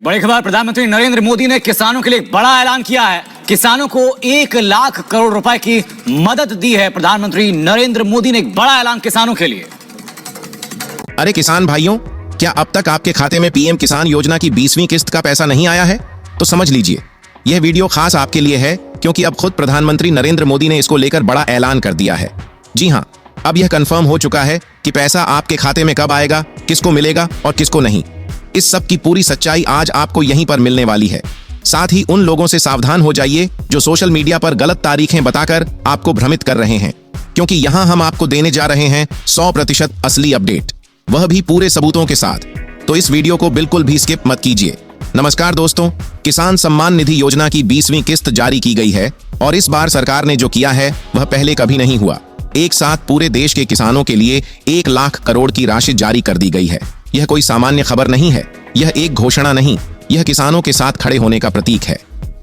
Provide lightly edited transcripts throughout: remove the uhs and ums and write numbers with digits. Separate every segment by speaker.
Speaker 1: बड़ी खबर, प्रधानमंत्री नरेंद्र मोदी ने किसानों के लिए बड़ा ऐलान किया है। किसानों को 1 लाख करोड़ रुपए की मदद दी है। प्रधानमंत्री नरेंद्र मोदी ने एक बड़ा ऐलान किसानों के लिए।
Speaker 2: अरे किसान भाइयों, क्या अब तक आपके खाते में पीएम किसान योजना की 20वीं किस्त का पैसा नहीं आया है? तो समझ लीजिए, यह वीडियो खास आपके लिए है, क्योंकि अब खुद प्रधानमंत्री नरेंद्र मोदी ने इसको लेकर बड़ा ऐलान कर दिया है। जी हाँ, अब यह कंफर्म हो चुका है कि पैसा आपके खाते में कब आएगा, किसको मिलेगा और किसको नहीं। इस सब की पूरी सच्चाई आज आपको यहीं पर मिलने वाली है। साथ ही उन लोगों से सावधान हो जाइए जो सोशल मीडिया पर गलत तारीखें बताकर आपको भ्रमित कर रहे हैं, क्योंकि यहां हम आपको देने जा रहे हैं 100% असली अपडेट, वह भी पूरे सबूतों के साथ। तो इस वीडियो को बिल्कुल भी स्किप मत कीजिए। नमस्कार दोस्तों, किसान सम्मान निधि योजना की 20वीं किस्त जारी की गई है और इस बार सरकार ने जो किया है वह पहले कभी नहीं हुआ। एक साथ पूरे देश के किसानों के लिए 1 लाख करोड़ की राशि जारी कर दी गई है। यह कोई सामान्य खबर नहीं है, यह एक घोषणा नहीं, यह किसानों के साथ खड़े होने का प्रतीक है।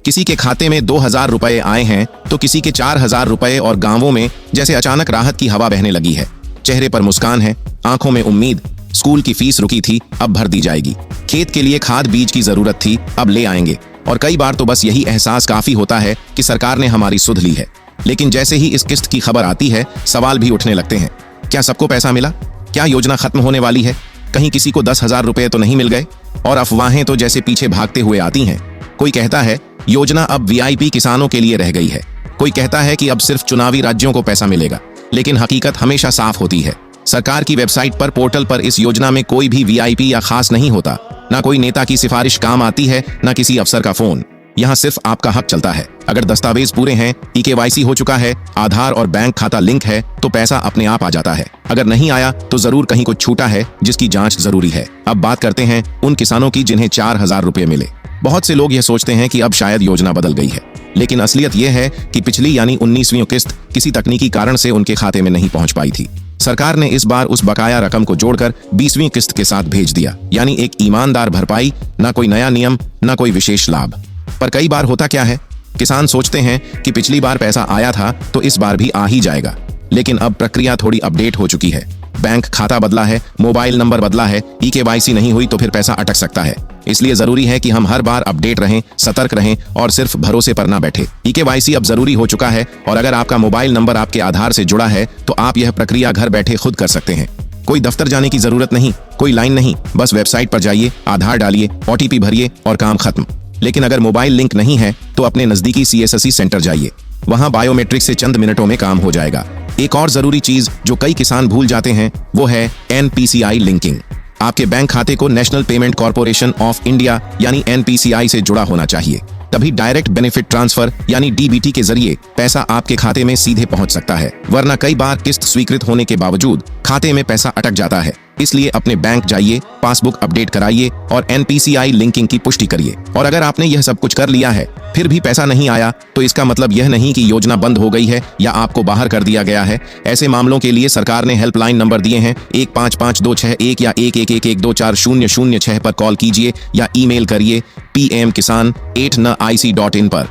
Speaker 2: किसी के खाते में 2000 रुपए आए हैं तो किसी के 4000 रुपए, और गांवों में जैसे अचानक राहत की हवा बहने लगी है। चेहरे पर मुस्कान है, आंखों में उम्मीद। स्कूल की फीस रुकी थी, अब भर दी जाएगी। खेत के लिए खाद बीज की जरूरत थी, अब ले आएंगे। और कई बार तो बस यही एहसास काफी होता है कि सरकार ने हमारी सुध ली है। लेकिन जैसे ही इस किस्त की खबर आती है, सवाल भी उठने लगते हैं। क्या सबको पैसा मिला? क्या योजना खत्म होने वाली है? कहीं किसी को 10,000 रुपए तो नहीं मिल गए? और अफवाहें तो जैसे पीछे भागते हुए आती हैं। कोई कहता है योजना अब वीआईपी किसानों के लिए रह गई है, कोई कहता है कि अब सिर्फ चुनावी राज्यों को पैसा मिलेगा। लेकिन हकीकत हमेशा साफ होती है। सरकार की वेबसाइट पर, पोर्टल पर इस योजना में कोई भी वीआईपी या खास नहीं होता। ना कोई नेता की सिफारिश काम आती है, ना किसी अफसर का फोन। यहाँ सिर्फ आपका हक चलता है। अगर दस्तावेज पूरे हैं, ईकेवाईसी हो चुका है, आधार और बैंक खाता लिंक है, तो पैसा अपने आप आ जाता है। अगर नहीं आया तो जरूर कहीं कुछ छूटा है, जिसकी जांच जरूरी है। अब बात करते हैं उन किसानों की जिन्हें 4000 रुपए मिले। बहुत से लोग यह सोचते हैं कि अब शायद योजना बदल गई है, लेकिन असलियत यह है कि पिछली यानी 19वीं किस्त किसी तकनीकी कारण से उनके खाते में नहीं पहुंच पाई थी। सरकार ने इस बार उस बकाया रकम को जोड़कर 20वीं किस्त के साथ भेज दिया, यानी एक ईमानदार भरपाई। ना कोई नया नियम, ना कोई विशेष लाभ। पर कई बार होता क्या है, किसान सोचते हैं कि पिछली बार पैसा आया था तो इस बार भी आ ही जाएगा। लेकिन अब प्रक्रिया थोड़ी अपडेट हो चुकी है। बैंक खाता बदला है, मोबाइल नंबर बदला है, ईकेवाईसी नहीं हुई तो फिर पैसा अटक सकता है। इसलिए जरूरी है कि हम हर बार अपडेट रहें, सतर्क रहें और सिर्फ भरोसे पर ना बैठे। ईकेवाईसी अब जरूरी हो चुका है, और अगर आपका मोबाइल नंबर आपके आधार से जुड़ा है तो आप यह प्रक्रिया घर बैठे खुद कर सकते हैं। कोई दफ्तर जाने की जरूरत नहीं, कोई लाइन नहीं, बस वेबसाइट पर जाइए, आधार डालिए, ओटीपी भरिए और काम खत्म। लेकिन अगर मोबाइल लिंक नहीं है तो अपने नजदीकी सीएससी सेंटर जाइए, वहां बायोमेट्रिक से चंद मिनटों में काम हो जाएगा। एक और जरूरी चीज जो कई किसान भूल जाते हैं वो है एनपीसीआई लिंकिंग। आपके बैंक खाते को national payment corporation of India यानी एनपीसीआई से जुड़ा होना चाहिए, तभी डायरेक्ट बेनिफिट ट्रांसफर यानी डीबीटी के जरिए पैसा आपके खाते में सीधे पहुंच सकता है। वरना कई बार किस्त स्वीकृत होने के बावजूद खाते में पैसा अटक जाता है। इसलिए अपने बैंक जाइए, पासबुक अपडेट कराइए और एनपीसीआई लिंकिंग की पुष्टि करिए। और अगर आपने यह सब कुछ कर लिया है फिर भी पैसा नहीं आया तो इसका मतलब यह नहीं कि योजना बंद हो गई है या आपको बाहर कर दिया गया है। ऐसे मामलों के लिए सरकार ने हेल्पलाइन नंबर दिए हैं, 155261 या 1111240006 पर कॉल कीजिए या ईमेल करिए pmkisan@nic.in पर।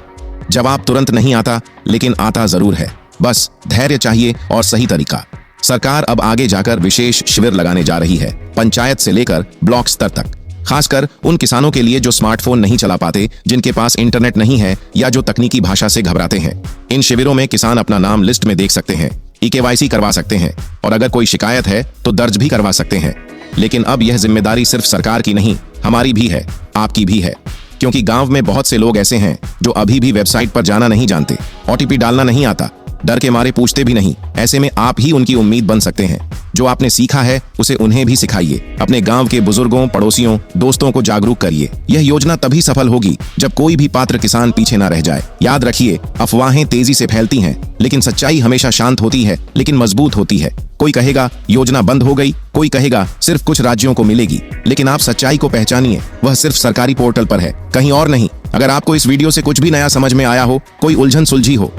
Speaker 2: जवाब तुरंत नहीं आता, लेकिन आता जरूर है। बस धैर्य चाहिए और सही तरीका। सरकार अब आगे जाकर विशेष शिविर लगाने जा रही है, पंचायत से लेकर ब्लॉक स्तर तक, खासकर उन किसानों के लिए जो स्मार्टफोन नहीं चला पाते, जिनके पास इंटरनेट नहीं है या जो तकनीकी भाषा से घबराते हैं। इन शिविरों में किसान अपना नाम लिस्ट में देख सकते हैं, ईकेवाईसी करवा सकते हैं और अगर कोई शिकायत है तो दर्ज भी करवा सकते हैं। लेकिन अब यह जिम्मेदारी सिर्फ सरकार की नहीं, हमारी भी है, आपकी भी है। क्योंकि गांव में बहुत से लोग ऐसे हैं जो अभी भी वेबसाइट पर जाना नहीं जानते, ओटीपी डालना नहीं आता, डर के मारे पूछते भी नहीं। ऐसे में आप ही उनकी उम्मीद बन सकते हैं। जो आपने सीखा है उसे उन्हें भी सिखाइए। अपने गांव के बुजुर्गों, पड़ोसियों, दोस्तों को जागरूक करिए। यह योजना तभी सफल होगी जब कोई भी पात्र किसान पीछे ना रह जाए। याद रखिए, अफवाहें तेजी से फैलती हैं, लेकिन सच्चाई हमेशा शांत होती है लेकिन मजबूत होती है। कोई कहेगा योजना बंद हो गई, कोई कहेगा सिर्फ कुछ राज्यों को मिलेगी, लेकिन आप सच्चाई को पहचानिए, वह सिर्फ सरकारी पोर्टल पर है, कहीं और नहीं। अगर आपको इस वीडियो से कुछ भी नया समझ में आया हो, कोई उलझन सुलझी हो